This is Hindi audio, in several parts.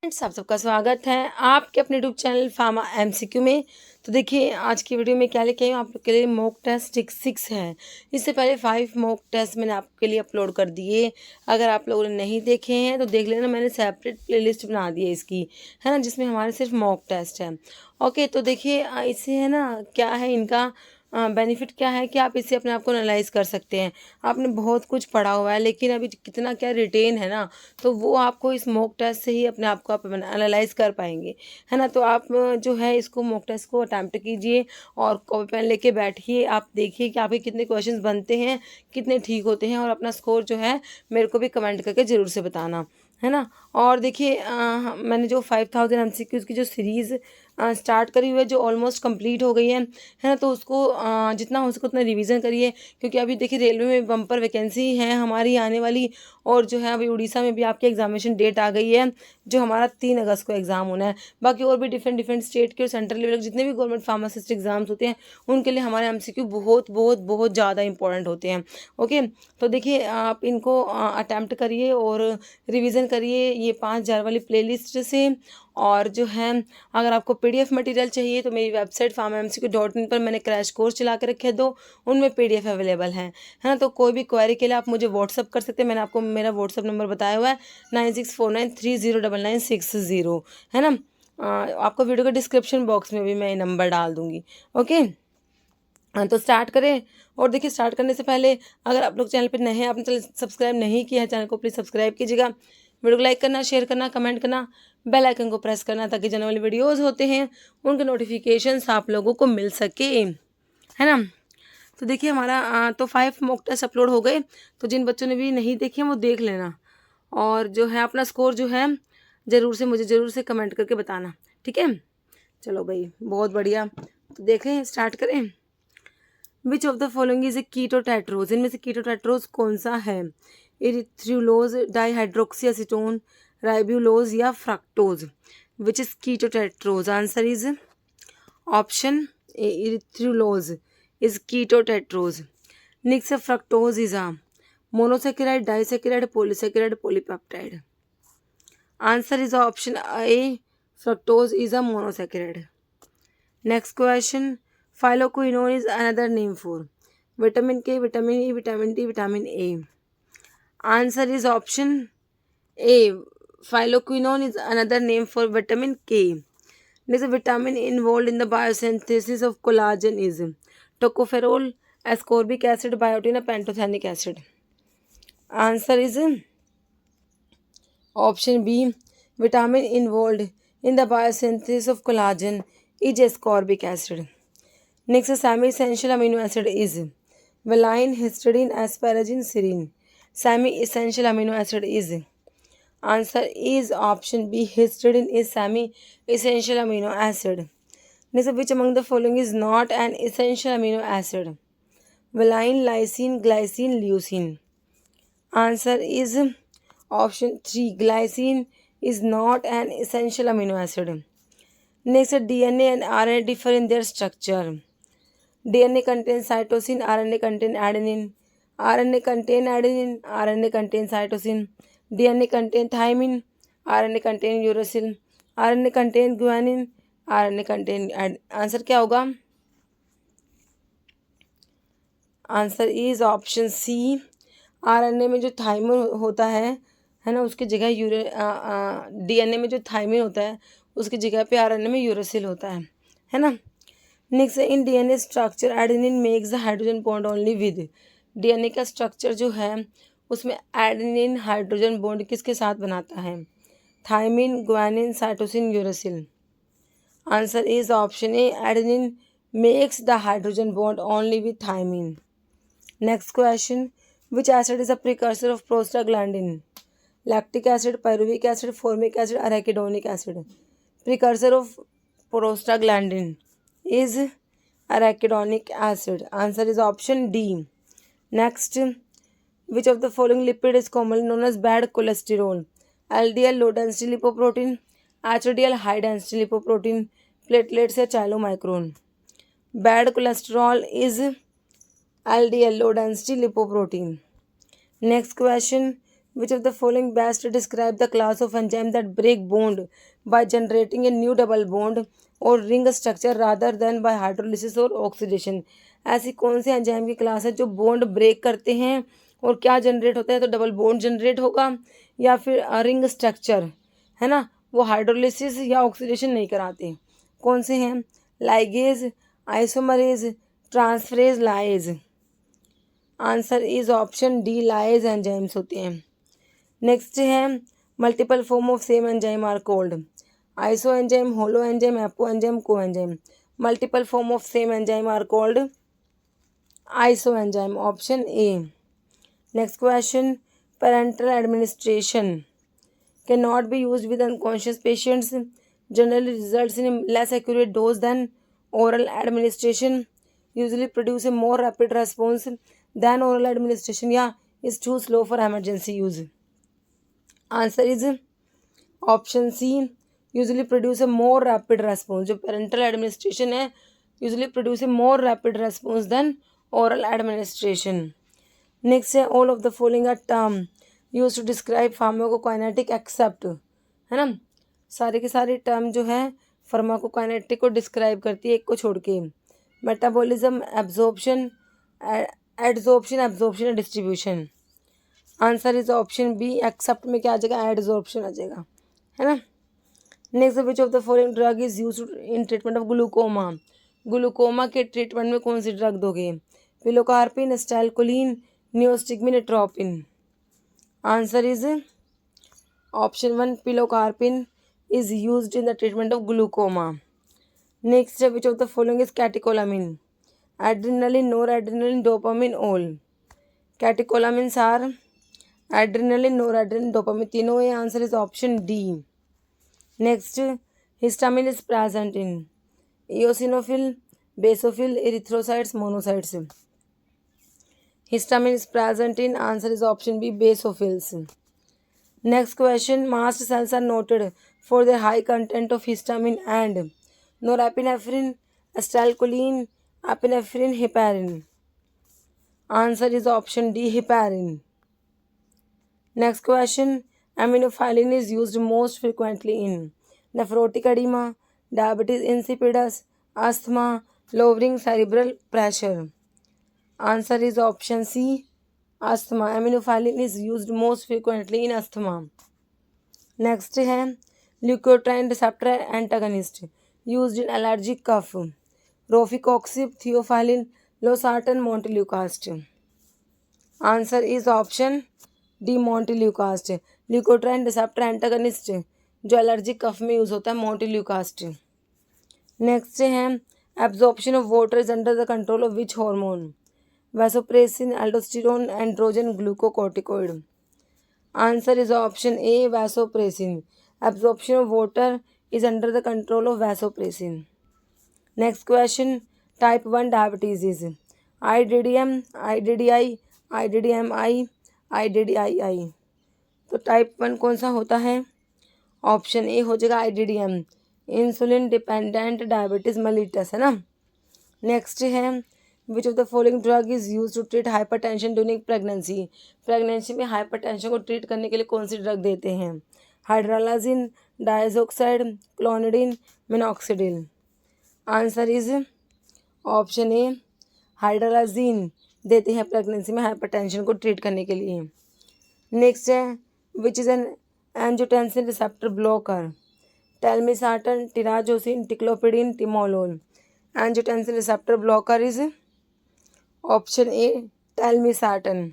फ्रेंड्स, आप सबका स्वागत है आपके अपने यूट्यूब चैनल फार्मा एमसीक्यू में। तो देखिए आज की वीडियो में क्या लेके आई हूँ आप लोग के लिए। मॉक टेस्ट 6 है। इससे पहले 5 मॉक टेस्ट मैंने आपके लिए अपलोड कर दिए। अगर आप लोगों ने नहीं देखे हैं तो देख लेना, मैंने सेपरेट प्लेलिस्ट बना दी है इसकी, है ना, जिसमें हमारे सिर्फ मॉक टेस्ट है। ओके, तो देखिए इससे है ना क्या है इनका बेनिफिट क्या है कि आप इससे अपने आप को एनालाइज कर सकते हैं। आपने बहुत कुछ पढ़ा हुआ है लेकिन अभी कितना क्या रिटेन है ना, तो वो आपको इस मॉक टेस्ट से ही अपने आप को आप एनालाइज कर पाएंगे, है ना। तो आप जो है इसको मॉक टेस्ट को अटैम्प्ट कीजिए और कॉपी पेन लेके बैठिए। आप देखिए कि आपके कितने क्वेश्चंस बनते हैं, कितने ठीक होते हैं, और अपना स्कोर जो है मेरे को भी कमेंट करके ज़रूर से बताना, है ना। और देखिए मैंने जो 5000 एमसीक्यूज़ की जो सीरीज़ स्टार्ट करी हुई है, जो ऑलमोस्ट कंप्लीट हो गई है ना, तो उसको जितना हो सके उतना रिवीजन करिए, क्योंकि अभी देखिए रेलवे में बम्पर वैकेंसी है हमारी आने वाली। और जो है अभी उड़ीसा में भी आपकी एग्जामिनेशन डेट आ गई है, जो हमारा 3 अगस्त को एग्ज़ाम होना है। बाकी और भी डिफरेंट डिफरेंट स्टेट के और सेंट्रल लेवल के जितने भी गवर्नमेंट फार्मासिस्ट एग्जाम्स होते हैं उनके लिए हमारे एमसीक्यू बहुत बहुत बहुत ज़्यादा इंपॉर्टेंट होते हैं। ओके, तो देखिए आप इनको अटैम्प्ट करिए और रिवीजन करिए ये 5000 वाली प्लेलिस्ट से। और जो है अगर आपको पीडीएफ मटेरियल चाहिए तो मेरी वेबसाइट farmamcq.in पर मैंने क्रैश कोर्स चला के रखे दो, उनमें पीडीएफ अवेलेबल है ना। तो कोई भी क्वेरी के लिए आप मुझे व्हाट्सअप कर सकते हैं। मैंने आपको मेरा व्हाट्सअप नंबर बताया हुआ है 9649309960, है ना। आपको वीडियो के डिस्क्रिप्शन बॉक्स में भी मैं नंबर डाल दूँगी। ओके, तो स्टार्ट करें। और देखिए स्टार्ट करने से पहले अगर आप लोग चैनल पर नए हैं, आपने चैनल सब्सक्राइब नहीं किया है, चैनल को प्लीज़ सब्सक्राइब कीजिएगा। वीडियो को लाइक करना, शेयर करना, कमेंट करना, बेल आइकन को प्रेस करना, ताकि जाने वाली वीडियोस होते हैं उनके नोटिफिकेशंस आप लोगों को मिल सके, है ना। तो देखिए हमारा तो 5 मॉक टेस्ट अपलोड हो गए। तो जिन बच्चों ने भी नहीं देखे वो देख लेना, और जो है अपना स्कोर जो है ज़रूर से मुझे ज़रूर से कमेंट करके बताना, ठीक है। चलो भाई, बहुत बढ़िया। तो देखें, स्टार्ट करें। Which of the following is a ketotetrose, इनमें से कीटोटेट्रोज कौन सा है? इरिथ्रोलोज, डाईहाइड्रोक्सी एसीटोन, राइब्यूलोज या fructose. Which is ketotetrose? Answer is option A, erythrulose is ketotetrose. Next fructose is a monosaccharide, disaccharide, polysaccharide, polypeptide. Answer is option A, fructose is a monosaccharide. Next question, phyloquinone is another name for vitamin K, vitamin E, vitamin D, vitamin A. Answer is option A, phyloquinone is another name for vitamin K. Next, vitamin involved in the biosynthesis of collagen is tocopherol, ascorbic acid, biotin, or pantothenic acid. Answer is option B, vitamin involved in the biosynthesis of collagen is ascorbic acid. Next, semi-essential amino acid is valine, histidine, asparagine, serine. Semi-essential amino acid is, answer is option B, histidine is semi-essential amino acid. Next, which among the following is not an essential amino acid? Valine, lysine, glycine, leucine. Answer is option 3, glycine is not an essential amino acid. Next, DNA and RNA differ in their structure. DNA contains cytosine, RNA contains adenine. RNA contains adenine, RNA contains cytosine. DNA contains thymine, RNA contains uracil. RNA contains guanine, RNA contains answer क्या होगा? Answer is option C, RNA में जो थाइमिन होता है ना, उसकी जगह डीएनए में जो थाइमिन होता है उसकी जगह पे आरएनए में यूरेसिल होता है ना। Next, in DNA structure adenine makes the hydrogen bond only with. DNA का स्ट्रक्चर जो है उसमें एडेनिन हाइड्रोजन बॉन्ड किसके साथ बनाता है? Thymine, guanine, cytosine, uracil. Answer is option A, adenine makes the hydrogen bond only with thymine. Next question, which acid is a precursor of prostaglandin? Lactic acid, pyruvic acid, formic acid, arachidonic acid. Precursor of prostaglandin is arachidonic acid. Answer is option D. Next, which of the following lipid is commonly known as bad cholesterol? LDL, low density lipoprotein, HDL, high density lipoprotein, platelets या chylomicron. Bad cholesterol is LDL, low density lipoprotein. Next question, Which of the following best describe the class of enzyme that break bond by generating a new double bond or ring structure rather than by hydrolysis और oxidation? ऐसी कौन सी एंजाइम की क्लास है जो बॉन्ड ब्रेक करते हैं और क्या जनरेट होता है? तो डबल बॉन्ड जनरेट होगा या फिर रिंग स्ट्रक्चर, है ना, वो हाइड्रोलिसिस या ऑक्सीडेशन नहीं कराते। कौन से हैं? Ligase, isomerase, transferase, lyase. Answer is option D, lyase enzymes होते हैं। नेक्स्ट है multiple form of same enzyme are called. Isoenzyme, holoenzyme, apoenzyme, coenzyme. Multiple form of same enzyme are called isoenzyme, option A. Next question, parenteral administration can not be use with unconscious patients, generally results in less accurate dose than oral administration, usually produce a more rapid response than oral administration, या is too slow for emergency use? Answer is option C, usually produce a more rapid response. जो पेरेंटल एडमिनिस्ट्रेशन है usually produce a more rapid response than oral administration. Next है all of the following are term use to describe pharmacokinetic except, है ना, सारे के सारे टर्म जो है फार्माकोकाइनेटिक को डिस्क्राइब करती है, एक को छोड़ के। Metabolism, absorption, adsorption, absorption and distribution. Answer is option B, except में क्या आ जाएगा? एडजॉर्प्शन आ जाएगा, है ना। Next, which of the following drug is use in treatment of glaucoma? Glaucoma के ट्रीटमेंट में कौन सी ड्रग दोगे? Pilocarpine, stylcholine, neostigmine, atropine. Answer is option one, pilocarpine is used in the treatment of glaucoma. Next, which of the following is catecholamine? Adrenaline, noradrenaline, dopamine, all. Catecholamines are adrenaline, noradrenaline, dopamine, तीनों है। Answer is option D. Next, histamine is present in eosinophil, basophil, erythrocytes, monocytes. Histamine is present in, answer is option B, basophils. Next question, mast cells are noted for their high content of histamine and norepinephrine, acetylcholine, epinephrine, heparin. Answer is option D, heparin. Next question, aminophylline is used most frequently in nephrotic edema, diabetes insipidus, asthma, lowering cerebral pressure. Answer is option C, asthma. Aminophylline is used most frequently in asthma. Next है leukotriene receptor antagonist used in allergic cough, rofecoxib, theophylline, losartan, montelukast. Answer is option D, montelukast. leukotriene receptor antagonist जो एलर्जिक कफ में यूज होता है, montelukast. नेक्स्ट है absorption of water is under the control of which hormone? Vasopressin, aldosterone, androgen, glucocorticoid. Answer is option A, vasopressin. Absorption of water is under the control of vasopressin. Next question, type 1 diabetes is IDDM, IDDI, IDDMI, IDDII. तो टाइप 1 कौन सा होता है? ऑप्शन ए हो जाएगा IDDM, insulin dependent diabetes mellitus, है ना। नेक्स्ट है which of the following drug is use to treat hypertension during pregnancy? Pregnancy में हाइपरटेंशन को ट्रीट करने के लिए कौन सी ड्रग देते हैं? Hydralazine, diazoxide, clonidine, minoxidil. Answer is option A, hydralazine देते हैं प्रेगनेंसी में हाइपरटेंशन को ट्रीट करने के लिए. नेक्स्ट है which is an angiotensin receptor blocker? Telmisartan, terazosin, ticlopidine, timolol. Angiotensin receptor blocker is option A, telmisartan.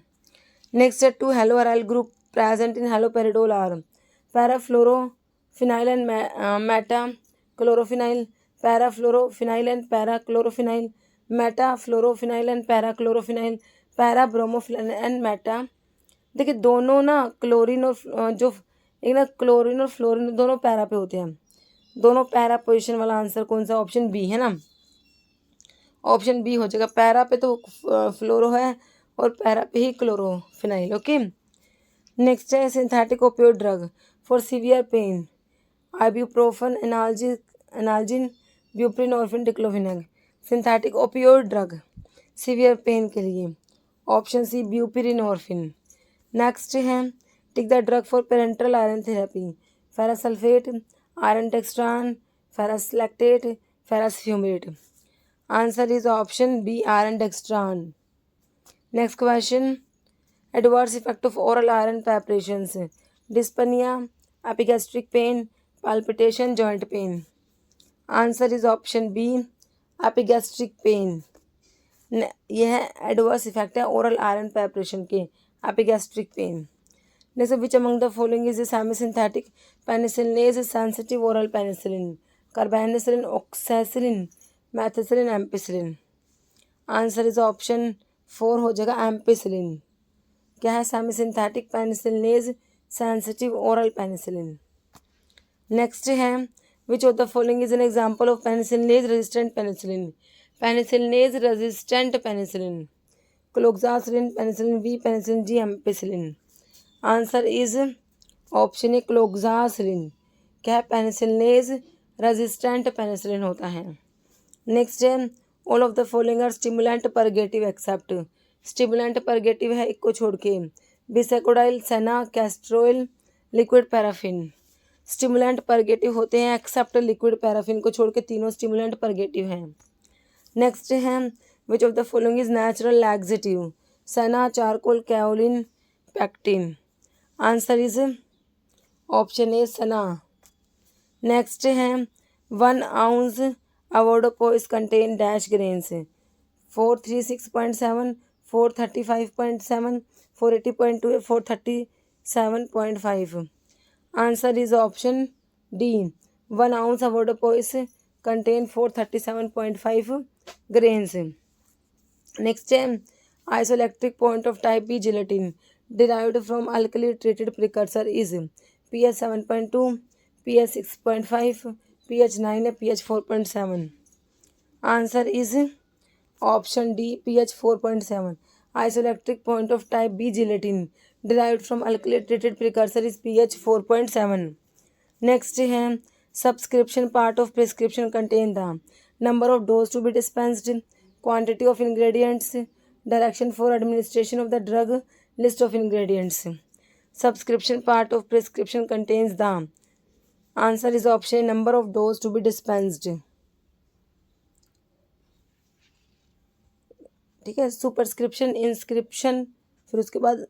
Next है two halo aryl group present in haloperidol are parafluorophenyl and metachlorophenyl, parafluorophenyl and parachlorophenyl, metafluorophenyl and parachlorophenyl, parabromophenyl and meta. देखिए दोनों ना क्लोरीन और जो एक ना क्लोरीन और फ्लोरीन दोनों पैरा पे होते हैं, दोनों पैरा पोजीशन वाला आंसर कौन सा? ऑप्शन बी, है ना, ऑप्शन बी हो जाएगा. पैरा पे तो फ्लोरो है और पैरा पे ही क्लोरोफिनाइल. ओके. नेक्स्ट है synthetic opioid drug for severe pain, ibuprofen, analgin, buprenorphine, diclofenac. Synthetic opioid drug severe pain के लिए ऑप्शन सी, ब्यूप्रीनोर्फिन. नेक्स्ट है tick the drug for parenteral iron therapy? Ferrous sulphate, iron dextran, ferrous lactate, ferrous fumarate. Answer is option B, iron dextran. Next question. Adverse effect of oral iron preparations: dyspnea, epigastric pain, palpitation, joint pain. Answer is option B, epigastric pain. यह एडवर्स इफेक्ट है ओरल आयरन प्रेपरेशन के, epigastric pain. Next, which among the following is semi synthetic penicillin is sensitive oral penicillin? Carbenicillin, oxacillin, methicillin, ampicillin. Answer is option 4 हो जाएगा, एम्पिसिलिन. क्या है? Semi synthetic penicillin sensitive oral penicillin. Next है, which of the following is an example of penicillin resistant penicillin? Penicillin resistant penicillin: cloxacillin, penicillin B, penicillin G, ampicillin. Answer is option A, cloxacillin. क्या है? पेनिसिलिन रेजिस्टेंट पेनिसिलिन होता है. नेक्स्ट है, all of the following are stimulant purgative except. Stimulant purgative है एक को छोड़ के, bisacodyl, senna, castor oil, liquid paraffin. Stimulant purgative होते हैं एक्सेप्ट लिक्विड पैराफिन को छोड़ के, तीनों स्टिमुलेंट परगेटिव हैं. नेक्स्ट है, which of the following is natural laxative? Senna, charcoal, kaolin, pectin. Answer is option A, senna. Next है, 1 ounce avoirdupois contain dash grains? 436.7, 435.7, 480.2, 437.5. Answer is option D, 1 ounce avoirdupois contain 437.5 grains. Next है, isoelectric point of type B gelatin derived from alkali treated precursor is pH 7.2, pH 6.5, pH 9 है, pH 4.7. Answer is option D, pH 4.7. Isoelectric point of type B gelatin derived from alkali treated precursor is pH 4.7. Next है, subscription part of prescription contain the number of dose to be dispensed, quantity of ingredients, direction for administration of the drug, list of ingredients. Subscription part of prescription contains the answer is option number of dose to be dispensed. ठीक है, सुपरस्क्रिप्शन, इंस्क्रिप्शन, फिर उसके बाद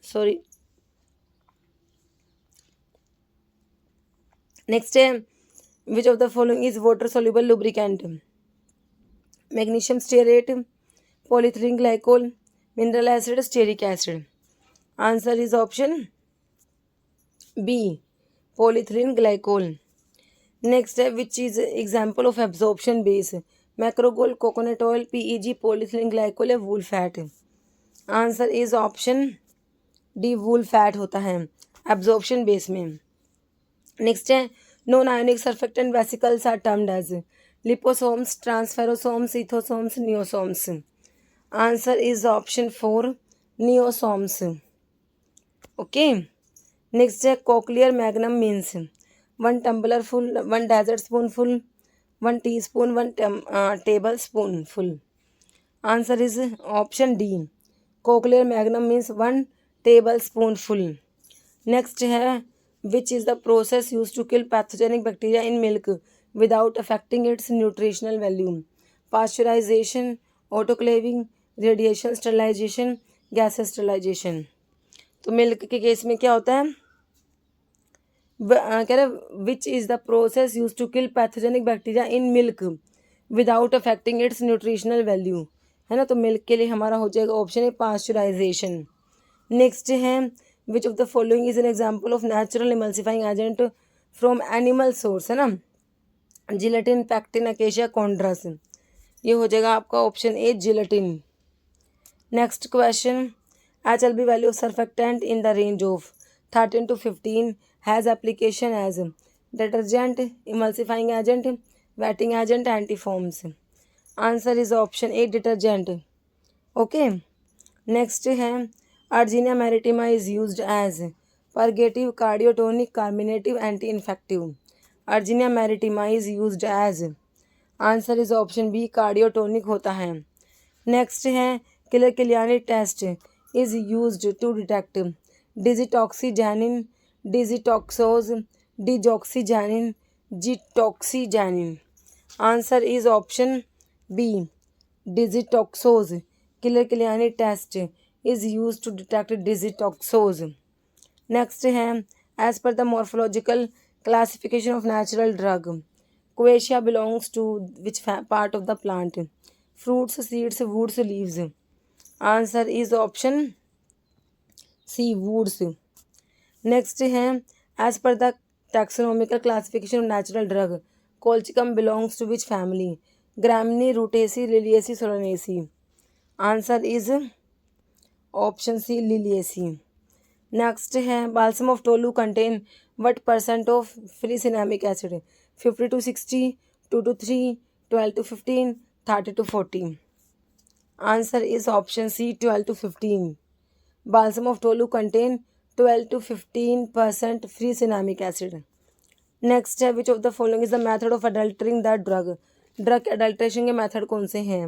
सॉरी. नेक्स्ट है, which of the following is water soluble lubricant? Magnesium stearate, polyethylene glycol, mineral acid, stearic acid. Answer is option B, polyethylene glycol. Next है, which is example of absorption base? Macrogol, coconut oil, PEG, polyethylene glycol या wool fat? Answer is option D, wool fat होता है एब्जॉर्प्शन बेस में. नेक्स्ट है, non ionic surfactant vesicles are termed as liposomes, transfersomes, ethosomes, niosomes. Answer is option 4, नियोसोम्स. Okay. Next है, cochlear magnum means 1 tumbler full, 1 dessert spoonful, 1 teaspoon, 1 tablespoonful. Answer is option D, cochlear magnum means 1 tablespoonful. Next है, which is the process used to kill pathogenic bacteria in milk without affecting its nutritional value? Pasteurization, autoclaving, radiation sterilization, gas sterilization. तो मिल्क के केस में क्या होता है? कह रहे which is the process use to kill pathogenic bacteria in milk without affecting its nutritional value, है ना. तो मिल्क के लिए हमारा हो जाएगा ऑप्शन है पास्चराइजेशन. नेक्स्ट है, which of the following is an example of natural emulsifying agent from animal source, है ना. Gelatin, pectin, acacia, chondrus. ये हो जाएगा आपका option A, gelatin. Next question, HLB value of surfactant in the range of 13 to 15 has application as detergent, emulsifying agent, wetting agent, antifoams. Answer is option A, detergent. Okay. Next है, Argenia maritima is used as purgative, cardiotonic, carminative, anti-infective. Argenia maritima is used as, answer is option B, cardiotonic होता है. नेक्स्ट है Keller Kiliani test is used to detect digitoxigenin, digitoxose, digoxigenin, gitoxigenin. Answer is option B digitoxose. Keller Kiliani test is use to detect digitoxose. Next है as per the morphological classification of natural drug quassia belongs to which part of the plant? Fruits, seeds, woods, leaves. Answer is option C woods. Next है as per the taxonomical classification of natural drug colchicum belongs to which family? ग्रामिनी, Rutaceae, Liliaceae, Solanaceae. Answer is option C Liliaceae. Next है balsam of Tolu contain what percent of free cinnamic acid? 50 to 60, 2 to 3, 12 to 15, 30 to 40। Answer is option C 12 to 15। Balsam of Tolu contain 12 to 15% free cinnamic acid. Next है which of the following is the method of adulterating the drug? Drug के अडल्ट्रेशन के मेथड कौन से हैं?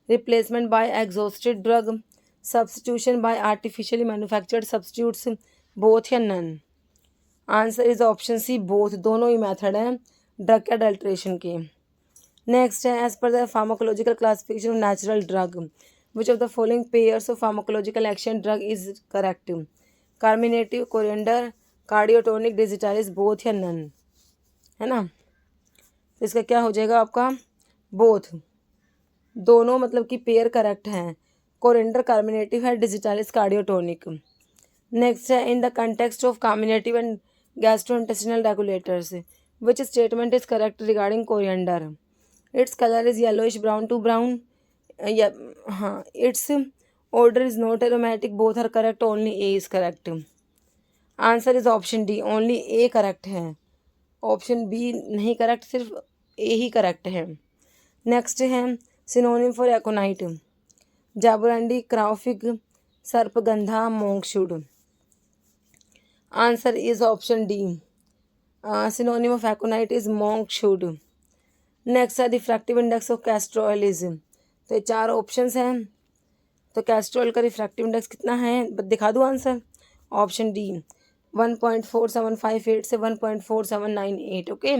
Replacement by exhausted drug, substitution by artificially manufactured substitutes, both या none. Answer is option C both, दोनों ही मेथड हैं ड्रग के अडल्ट्रेशन के। नेक्स्ट है as per the pharmacological classification of natural drug which of the following pairs of pharmacological action drug is correct? Carminative, coriander, cardiotonic, digitalis, both या नन, है ना। तो इसका क्या हो जाएगा आपका? बोथ, दोनों मतलब कि पेयर करेक्ट हैं। कोरिएंडर कार्मिनेटिव है, डिजिटालिस कार्डियोटोनिक। नेक्स्ट है in the context of carminative and gastrointestinal regulators which statement is correct regarding coriander? Its colour is yellowish brown to brown, हाँ। Its odour is not aromatic, both are correct, only A is correct. Answer is option D, only A correct है। ऑप्शन बी नहीं करेक्ट, सिर्फ ए ही करेक्ट है। नेक्स्ट है synonym for एकोनाइट? जाबुरंडी, crowfig, sarpagandha, monkshood. Answer is option D, synonym of aconite is monkshood. Next है refractive index of Castrol is? तो ये 4 ऑप्शंस हैं। तो कैस्ट्रोल का रिफ्रैक्टिव इंडेक्स कितना है दिखा दूँ आंसर? ऑप्शन डी 1.4758 से 1.4798। ओके।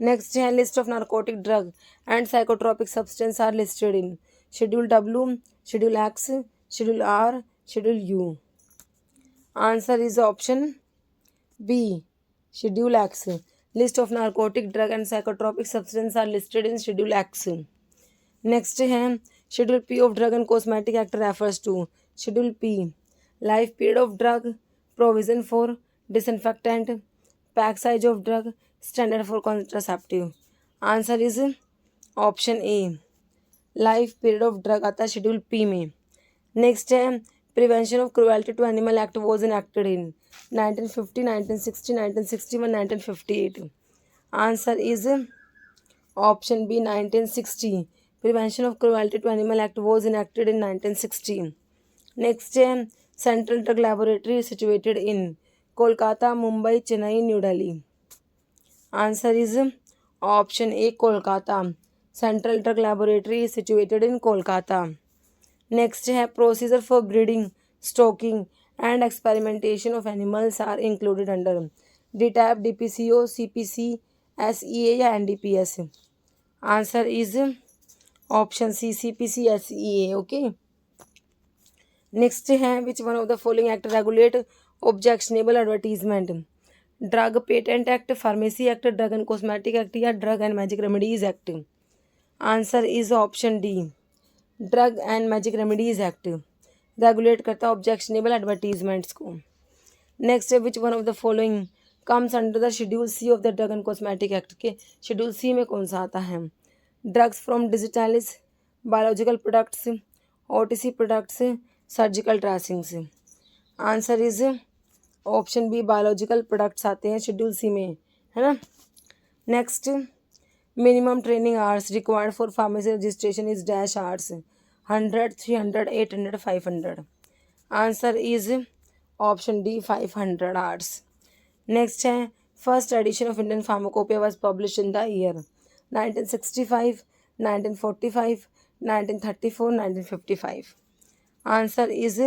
नेक्स्ट है list of narcotic drug and psychotropic substance are listed in? Schedule W, schedule X, schedule R, schedule U. Answer is option B schedule X. List of narcotic drug and psychotropic substance are listed in schedule X. Next है schedule P of drug and cosmetic act refers to? Schedule P life period of drug, provision for disinfectant, pack size of drug, standard for contraceptive. Answer is option A life period of drug आता है शेड्यूल पी में। नेक्स्ट है prevention of cruelty to animal act was enacted in? 1950, 1960, 1961, 1958। Answer is option B 1960। Prevention of cruelty to animal act was enacted in 1960। Next है central drug laboratory situated in? Kolkata, Mumbai, Chennai, New Delhi. Answer is option A Kolkata. Central drug laboratory is situated in Kolkata. Next है procedure for breeding, stocking and experimentation of animals are included under? DTAB, DPCO, CPC, SEA या NDPS. Answer is option C CPC SEA. Okay. Next है which one of the following act regulate objectionable advertisement? Drug patent act, pharmacy act, drug and cosmetic act या drug and magic remedies act. Answer is option D drug and magic remedies act regulate करता है ऑब्जेक्शनेबल एडवर्टीजमेंट्स को। नेक्स्ट है which one of the following comes under the schedule C of the drug and cosmetic act? के शेड्यूल सी में कौन सा आता है? Drugs from digitalis, biological products, OTC products, surgical dressings. Answer is option B biological products आते हैं शेड्यूल सी में, है ना। Next minimum training hours required for pharmacy registration is dash hours? 100, 300, 800, 500। Answer is option D 500 hours. Next है first edition of Indian pharmacopoeia was publish in the year? 1965, 1945, 1934, 1955. Answer is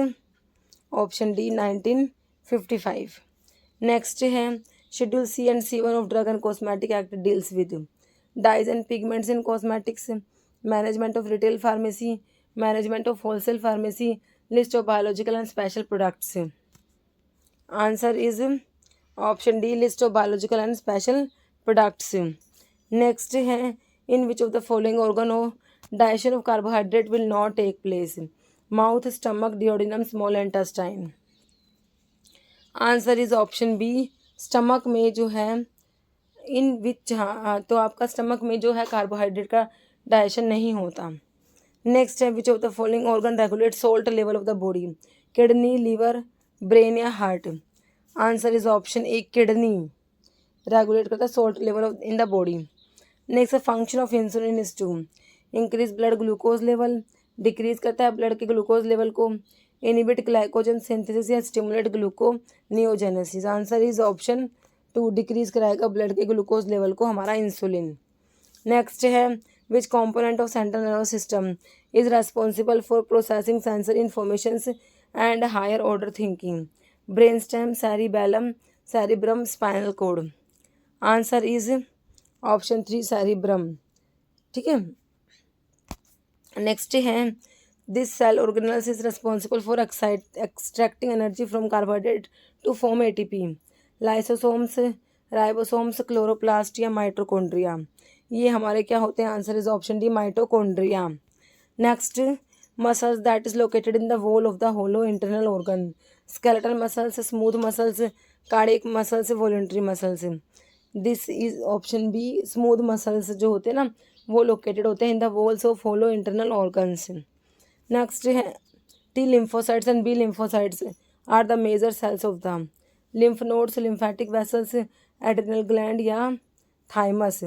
option D 1955. Next है schedule C and C1 of drug and cosmetic act deals with dyes and pigments in cosmetics, management of retail pharmacy, management of wholesale pharmacy, list of biological and special products. Answer is option D list of biological and special products. Next है in which of the following organ of digestion of carbohydrate will not take place, mouth, stomach, duodenum, small intestine. Answer is option B stomach में जो है इन विच, हाँ तो आपका स्टमक में जो है कार्बोहाइड्रेट का डाइजेशन नहीं होता. नेक्स्ट है which of the following organ regulate salt level of the body, kidney, liver, brain या heart. Answer is option A kidney regulate करता है salt level of in the body. Next function of insulin is to increase blood glucose level, decrease करता है ब्लड के ग्लूकोज लेवल को, इनिबिट ग्लाइकोजन सिंथेसिस या stimulate gluconeogenesis. Answer is option two decrease कराएगा ब्लड के ग्लूकोज लेवल को हमारा इंसुलिन. नेक्स्ट है which component of central nervous system is responsible for processing sensory informations and higher order thinking, brain stem, cerebellum, cerebrum, spinal cord. Answer is option 3 cerebrum. ठीक है. नेक्स्ट है this cell organelles is responsible for extracting energy from carbohydrate to form ATP, lysosomes, ribosomes, chloroplast या माइटोकॉन्ड्रिया. ये हमारे क्या होते हैं? Answer is option D mitochondria. Next muscles that is located in the wall of the hollow internal organ, skeletal muscles, smooth muscles, cardiac muscles, voluntary muscles. This is option B smooth muscles जो होते हैं ना वो लोकेटेड होते हैं in the walls of hollow internal organs. Next है T lymphocytes and B lymphocytes are the major cells of the lymph nodes, lymphatic vessels, adrenal gland या thymus.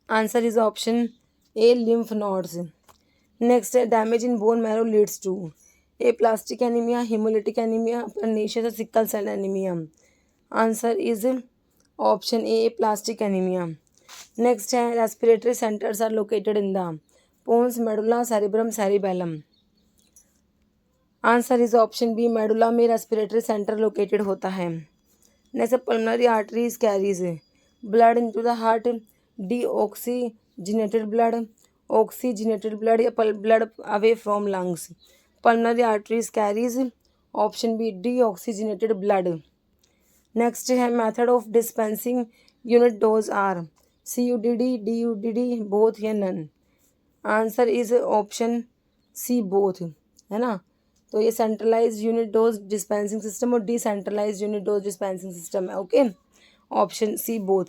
Answer is option A lymph nodes. Next damage in bone marrow leads to aplastic anemia, hemolytic anemia, pernicious or sickle cell anemia. Answer is option A aplastic anemia. Next है respiratory centers are located in the pons, medulla, cerebrum, cerebellum. Answer is option B medulla में रेस्पिरेटरी सेंटर लोकेटेड होता है. Next pulmonary arteries carries blood into the heart, deoxygenated blood, oxygenated blood या blood away from lungs. Pulmonary arteries carries option B deoxygenated blood. Next है method of dispensing unit dose are CUDD, DUDD, both या none. Answer is option C both है ना. तो ये centralise unit dose dispensing system और decentralise unit dose dispensing system है. Okay option C both.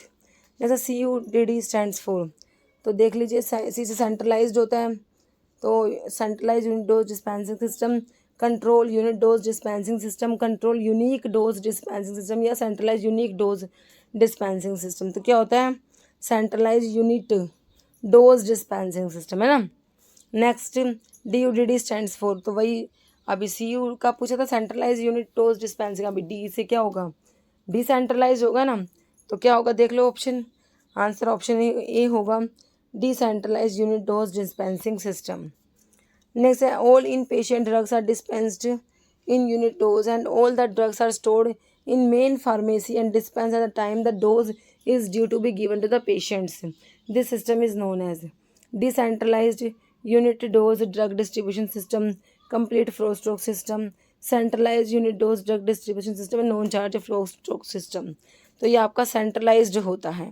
जैसा CUDD स्टैंड्स फॉर तो देख लीजिए सी से सेंट्रलाइज्ड होता है तो centralise unit dose dispensing system, control unit dose dispensing system, control unique dose dispensing system या centralise unique dose dispensing system. तो क्या होता है? Centralise unit dose dispensing system है ना. नेक्स्ट DUDD स्टैंड्स फॉर तो वही अभी CU का पूछा था सेंट्रलाइज यूनिट डोज डिस्पेंसिंग. अभी D से क्या होगा? डिसेंट्रलाइज होगा ना. तो क्या होगा देख लो ऑप्शन. आंसर ऑप्शन ए होगा decentralise unit dose dispensing system. Next है all in patient drugs are dispensed in unit dose and all the drugs are stored in main pharmacy and dispensed at the time the dose is due to be given to the patients. This system is known as decentralized unit dose drug distribution system, complete flow stroke system, centralized unit dose drug distribution system and non charge flow stroke system. तो ये आपका centralized होता है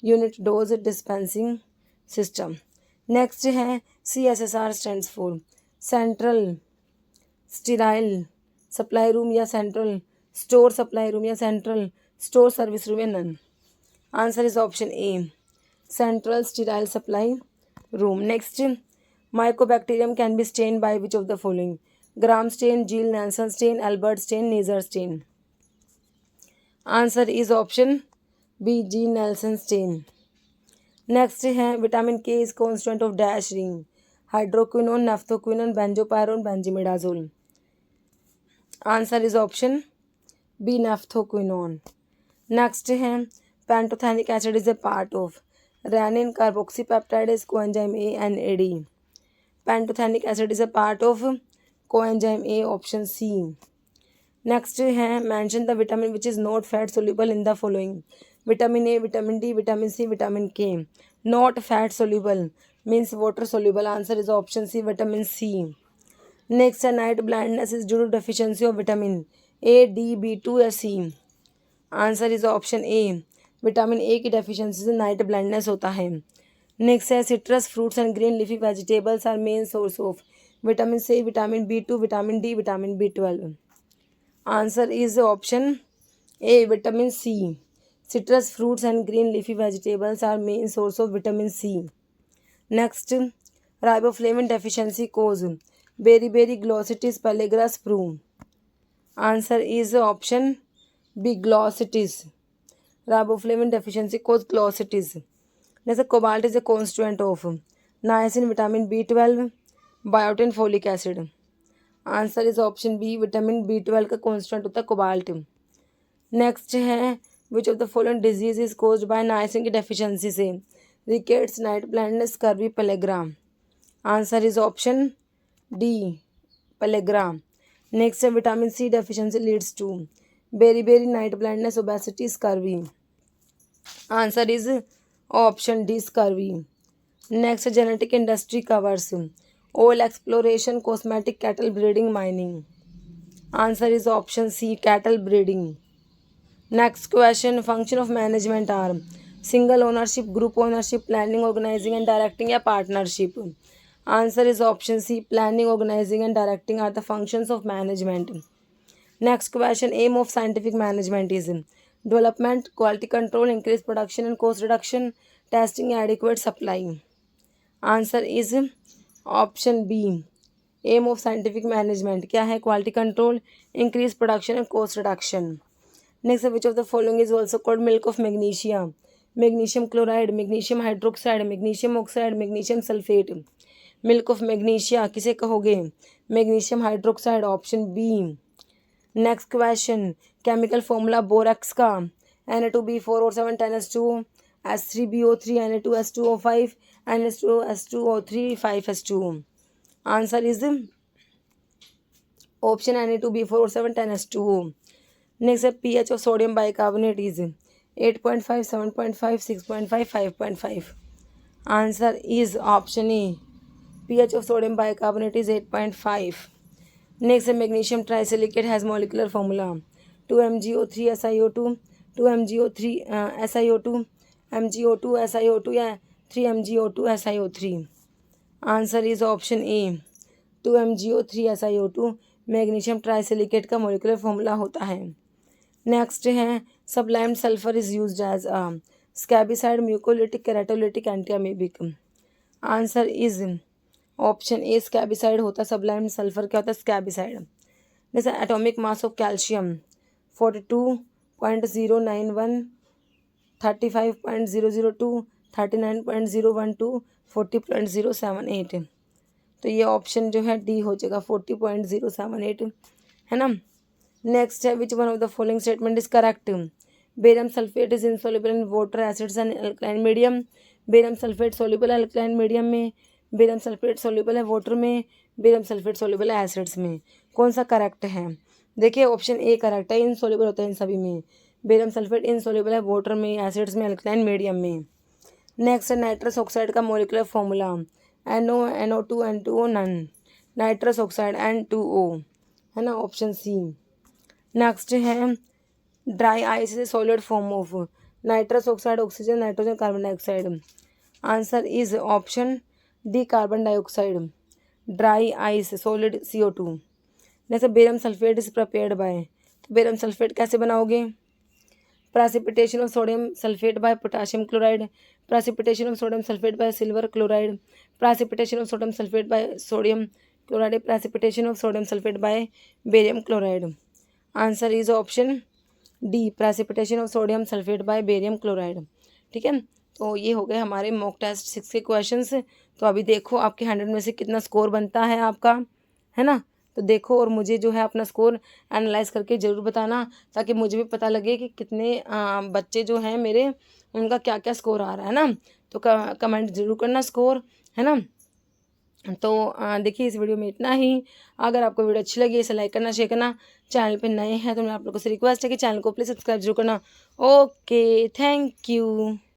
unit dose dispensing system. Next है CSSR stands for central sterile supply room या central स्टोर सप्लाई रूम या सेंट्रल स्टोर सर्विस रूम या none. Answer is option A central sterile supply room. Next mycobacterium can be stain by which of the following? Gram stain, Ziehl Neelsen stain, Albert stain, Neisser stain. Answer is option B Ziehl Neelsen stain. Next है vitamin K is constituent of dash ring? Hydroquinone, naphthoquinone, benzopyrone, benzimidazole. Answer is option B naphthoquinone. Next है pantothenic acid is a part of Renin carboxypeptide is coenzyme A and AD. Pantothenic acid is a part of coenzyme A, option C. Next है mention the vitamin which is not fat soluble in the following. Vitamin A, vitamin D, vitamin C, vitamin K. Not fat soluble means water soluble. Answer is option C, vitamin C. Next night blindness is due to deficiency of vitamin A, D, B2 या C. Answer is option A, vitamin A की डेफिशिएंसी से नाइट ब्लाइंडनेस होता है. नेक्स्ट है citrus fruits and green leafy vegetables are main source of vitamin C, vitamin B2, vitamin D, vitamin B12. Answer is option A, vitamin C. Citrus fruits and green leafy vegetables are main source of vitamin C. Next riboflavin deficiency causes beri glossitis pellagras sprue. Answer is option B, glossitis. Riboflavin deficiency cause glossitis. जैसे cobalt is a constituent of niacin, vitamin B12, biotin, folic acid. Answer is option B, vitamin B12 का कॉन्स्टिट्यूएंट होता है कोबाल्ट. नेक्स्ट है which of the following disease is caused by niacin की डेफिशिएंसी से rickets, night blindness, scurvy, pellagra. Answer is option D, pellagra. Next है vitamin C deficiency leads to beri night blindness, obesity, scurvy. Answer is option D, scurvy. Next genetic industry covers oil exploration, cosmetic, cattle breeding, mining. Answer is option C, cattle breeding. Next question function of management are single ownership, group ownership, planning, organising and directing या partnership. Answer is option C, planning, organising and directing are the functions of management. Next question, aim of scientific management is development, quality control, increase production and cost reduction, testing, adequate supply. Answer is option B, aim of scientific management क्या है? quality control, increase production and cost reduction. Next, which of the following is also called milk of magnesia? Magnesium chloride, magnesium hydroxide, magnesium oxide, magnesium sulfate. Milk of magnesia किसे कहोगे? magnesium hydroxide, option B. Next question chemical formula borax का Na2B4O7 10S2 S3BO3 Na2S2O5 NH2S2O3 5S2. Answer is option Na2B4O7 10S2O. Next है pH of sodium bicarbonate is 8.5, 7.5, 6.5, 5.5. Answer is option A, pH of sodium bicarbonate is 8.5. Next है magnesium trisilicate has molecular formula 2MgO3 SiO2, 2MgO3 SiO2, MgO2 SiO2 या 3MgO2 SiO3. Answer is option A, 2MgO3 SiO2 magnesium trisilicate का मॉलिकुलर फार्मूला होता है. नेक्स्ट है sublime sulphur is used as scabicide, mucolytic, keratolytic, antiamoebic. Answer is option A, scabicide होता है. सबलाइम सल्फर क्या होता है? स्कैबिसाइड. जैसे एटॉमिक मास ऑफ कैल्शियम 42.091, 35.002, 39.012, 40.078. तो ये ऑप्शन जो है डी हो जाएगा, 40.078 है ना. नेक्स्ट है which one of the following statement is correct? Barium sulphate is insoluble in water, acids and alkaline medium. Barium sulphate soluble है अल्कलाइन मीडियम में, बेरियम सल्फेट सॉल्युबल है वाटर में, बेरियम सल्फेट सॉल्युबल है एसिड्स में. कौन सा करेक्ट है? देखिए ऑप्शन ए करेक्ट है, इनसॉल्युबल होता है इन सभी में. बेरियम सल्फेट इनसॉल्युबल है वाटर में, एसिड्स में, अल्कलाइन मीडियम में. नेक्स्ट है नाइट्रस ऑक्साइड का molecular formula NO, NO2, N2O, none. Nitrous oxide N2O है ना, ऑप्शन सी. नेक्स्ट है dry ice is solid form of nitrous oxide, oxygen, nitrogen, carbon dioxide. Answer is option D, carbon dioxide. Dry ice solid CO2. जैसे barium sulphate is prepared by, तो बेरियम सल्फेट कैसे बनाओगे? Precipitation of sodium sulphate by potassium chloride, precipitation of sodium sulphate by silver chloride, precipitation of sodium sulphate by sodium chloride, precipitation of sodium sulphate by barium chloride. Answer is option D, precipitation of sodium sulphate by barium chloride. ठीक है, तो ये हो गए हमारे मॉक टेस्ट 6 के क्वेश्चंस. तो अभी देखो आपके 100 में से कितना स्कोर बनता है आपका, है ना. तो देखो और मुझे जो है अपना स्कोर एनालाइज करके ज़रूर बताना, ताकि मुझे भी पता लगे कि कितने बच्चे जो हैं मेरे उनका क्या क्या स्कोर आ रहा है ना। तो कमेंट ज़रूर करना स्कोर, है ना। तो देखिए इस वीडियो में इतना ही। अगर आपको वीडियो अच्छी लगी इसे लाइक करना, शेयर करना। चैनल पे नए हैं तो मैं आप लोगों से रिक्वेस्ट है कि चैनल को प्लीज़ सब्सक्राइब जरूर करना। Okay, thank you.